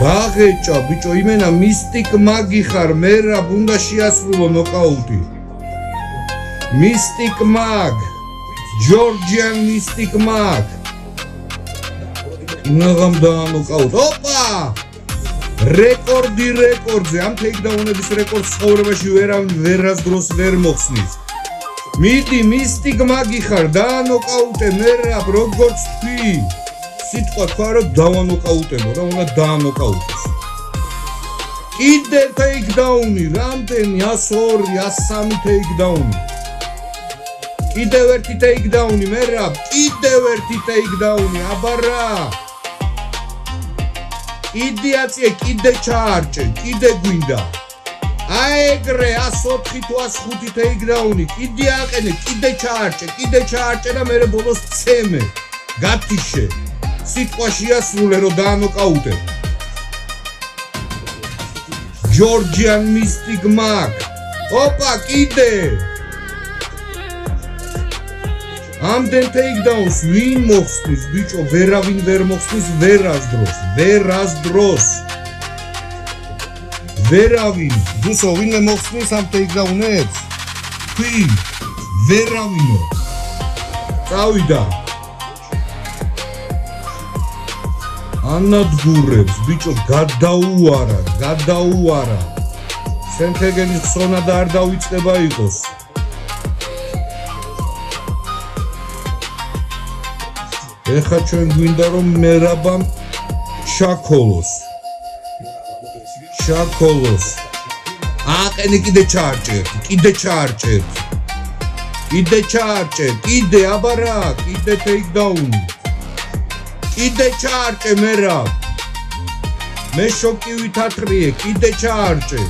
დაღეჭა ბიჭო იმენა მისტიკ მაგი ხარ მე რა უნდა შეასრულო ნოკაუტი მისტიკ მაგ ჯორჯიან მისტიკ მაგ ნაღამ დაანოკაუტ ოპა რეკორდზე ამ ტეიქდაუნების რეკორდს ცხოვრებაში ვერას დროს ვერ მოხსნის მიდი მისტიკ მაგი ხარ დაანოკაუტე მე რა როგორც თქვი სიტყვა თქვა რომ დავანოკაუტებო რა უნდა დაანოკაუტოს კიდე ტეიქდაუნი რამდენი 102 103 ტეიქდაუნი კიდევ ერთი ტეიქდაუნი მე რა კიდევ ერთი ტეიქდაუნი აბარა იდეაცია კიდე ჩაარჭე კიდე გვინდა აეგრე 104 თუ 105 ტეიქდაუნი კიდე აყენე კიდე ჩაარჭე და მე ბოლოს ცემე გათიშე სიტყვაში ასრულე რომ დაანოკაუტე ჯორჯიან მისტიკ მაგ ოპა კიდე ამდენ ტეიქდაუნს ვინ მოხსნის ბიჭო ვერავინ ვერ მოხსნის ვერასდროს ვერავინ დუსო ვინმე მოხსნის ამ ტეიქდაუნებს თქვი ვერავინო წავიდა ანადგურებს ბიჭო გადაუარა სენთეგენის ხსოვნა და არ დავიწყება იყოს ეხა ჩვენ გვინდა რომ მერაბამ ჩაქოლოს აყენე კიდე ჩაარჭე კიდე აბარა კიდე ტეიქდაუნი კიდე ჩაარჭე მერაბ მე შოკი ვითათრიე კიდე ჩაარჭე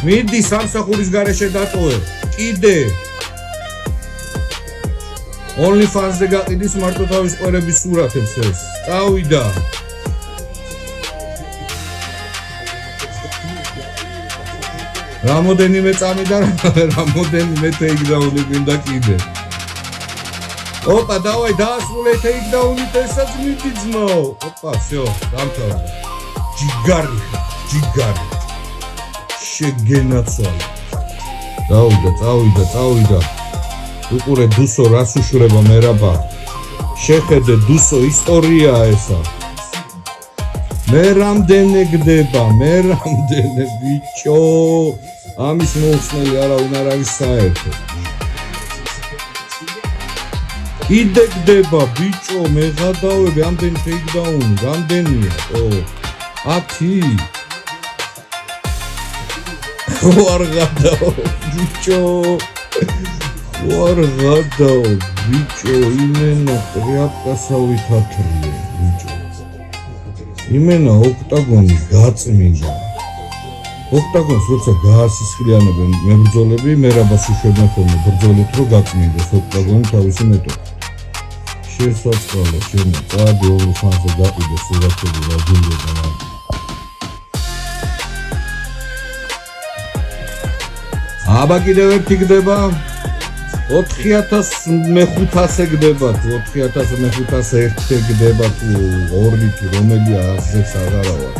მიდი სამსახურის გარეშე დატოვე კიდე OnlyFans-ზე გაყიდის მარტო თავის ყვერების სურათებს ეს წავიდა რამოდენიმე წამიდა რამოდენიმე ტეიქდაუნი გვინდა კიდე ოპა დავაი დაასრულე ტეიქდაუნი ესაც მიდი ძმო ოპა всё დამთავრდა ჯიგარი შეგენაცვალე წავიდა უყურე დუსო რას უშურება მერაბა შეხედე დუსო ისტორიაა ესა მე რამდენი გდება ბიჭო ამის მოხსნელი არავინ არ არის საერთოდ კიდე გდება ბიჭო მე გადავები ამდენი ტეიქდაუნი რამდენია 10 ვარ გადაო ბიჭო ბიჭო იმენა ტრიაპკასავით ათრიე ბიჭო იმენა ოქტაგონი გაწმინდა ოქტაგონს როცა გაასისხლიანებენ მებრძოლები მერაბას უშვებენ ხოლმე ბრძოლით რომ გაწმინდეს ოქტაგონი თავისი მეტოქით შესაძლოა ჩემი წადი OnlyFans-ზე გაყიდე სურათები რა გინდა აბა კიდევ ერთი გდება 4500 გდება 4501 გდება თუ ორი თუ რომელია ასეც აღარა ვარ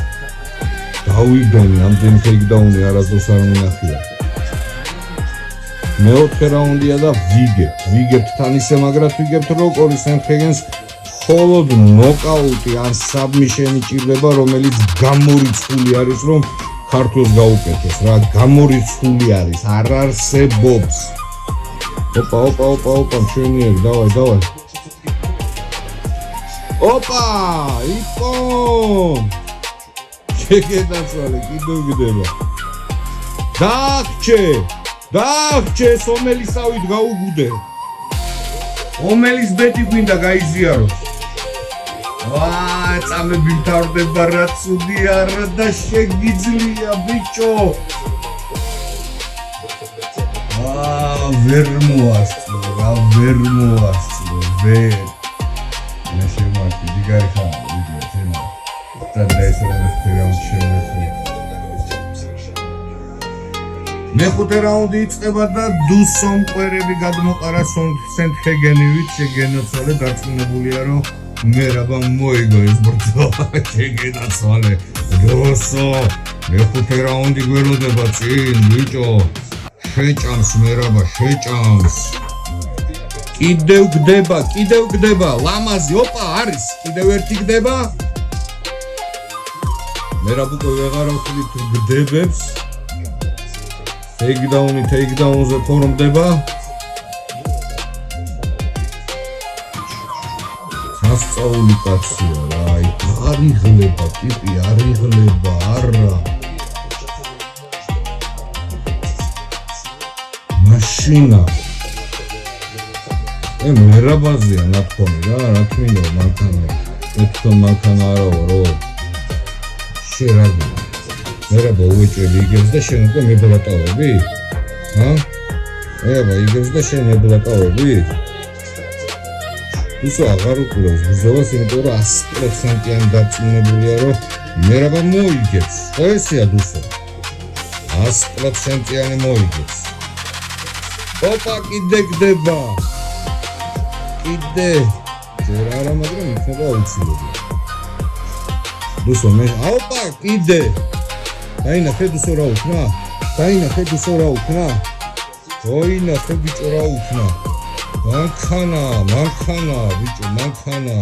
დავიდონი ამდენი ტეიქდაუნი არასდროს არ მინახია მეოთხე რაუნდია და ვიგებთ თან ისე მაგრად ვიგებთ როგორი სენთგენს მხოლოდ ნოკაუტი ან საბმიშენი ჭირდება რომელიც გამორიცხული არის რომ ქართულს გაუკეთოს რა გამორიცხული არის არ არსებობს ოპა მშვენიერი დავაი ოპა იპონ შეგედაცვალე კიდევ გდება დაახჩე სომელისავით გაუგუდე ომელის ბედი გვინდა გაიზიარო წამები მთავრდება რა ცუდია რა და შეგიძლია ბიჭო ვერ მოასწრო ვერ მე შემართ დიგარი ხარ ვიდეო თემა და დაესწრებს რაუნდ შევეხე მეხუთე რაუნდი იწყება და დუსომ ყვერები გადმოყარა სენთჰეგენივით შეგენოცვალე დარწმუნებულია რომ მერაბა მოიგო ეს ბრძოლა შეგედაცვალე დროსო მეხუთე რაუნდი გველოდება წინ ბიჭო შეჭამს მერაბა შეჭამს კიდევ გდება ლამაზი ოპა არის კიდევ ერთი გდება მერაბ უკვე ვეღარ ავხდით გდებებს ტეიქდაუნზე ფორმდება სასწაული კაცია რა არ იღლება ტიპი არ იღლება არა მაშინა მერაბაზია ნათქვამი რა თქმა მანქანა ეთქო მანქანა არა ვარო შერაგი მერაბა უეჭველი იგებს და შენ უკვე მებლატავები მერაბა იგებს და შენ მებლატავები ისო აღარ უყურებს ბრძოლას იმიტომ რომ 100%-იანი დარწმუნებულია რომ მერაბა მოიგებს ხო ესეა დუსო 100%-იანი მოიგებს ოპა კიდე გდება კიდე ჯერ არა მაგრამ იქნება აუცილებლად დუსო მე ოპა კიდე დაინახე დუსო რა უკნა დაინახე ბიჭო რა უკნა მანქანა ბიჭო მანქანა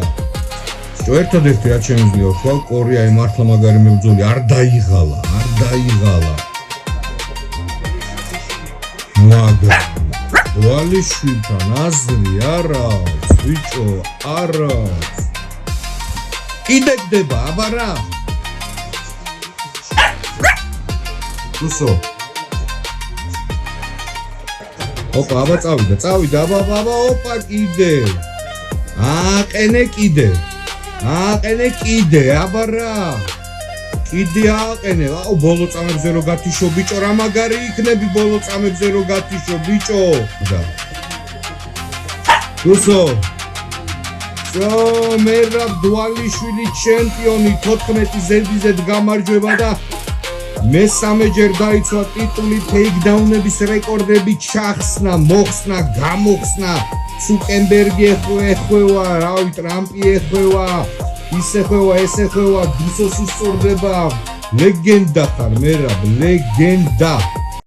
ერთადერთი რაც შემიძლია ხო კორია მართლა მაგარი მებრძოლი არ დაიღალა მაგრამ ვალიშვილთან აზრი არა ბიჭო არა კიდე გდება აბა რა უსო ოპა აბა წავიდა აბა ოპა კიდე აყენე კიდე აბა რა კიდე აყენე აუ ბოლო წამებზე რო გათიშო ბიჭო რა მაგარი იქნები ბოლო წამებზე რო გათიშო ბიჭო უსო მერაბ დვალიშვილი ჩემპიონი 14 ზედიზედ გამარჯვება და მესამეჯერ დაიცვა ტიტული ტეიქდაუნების რეკორდები ჩახსნა მოხსნა გამოხსნა ცუკენბერგი ეხება რავი ტრამპი ეხება ის ეხება დუსოს ისწორდება ლეგენდა ხარ მერაბ ლეგენდა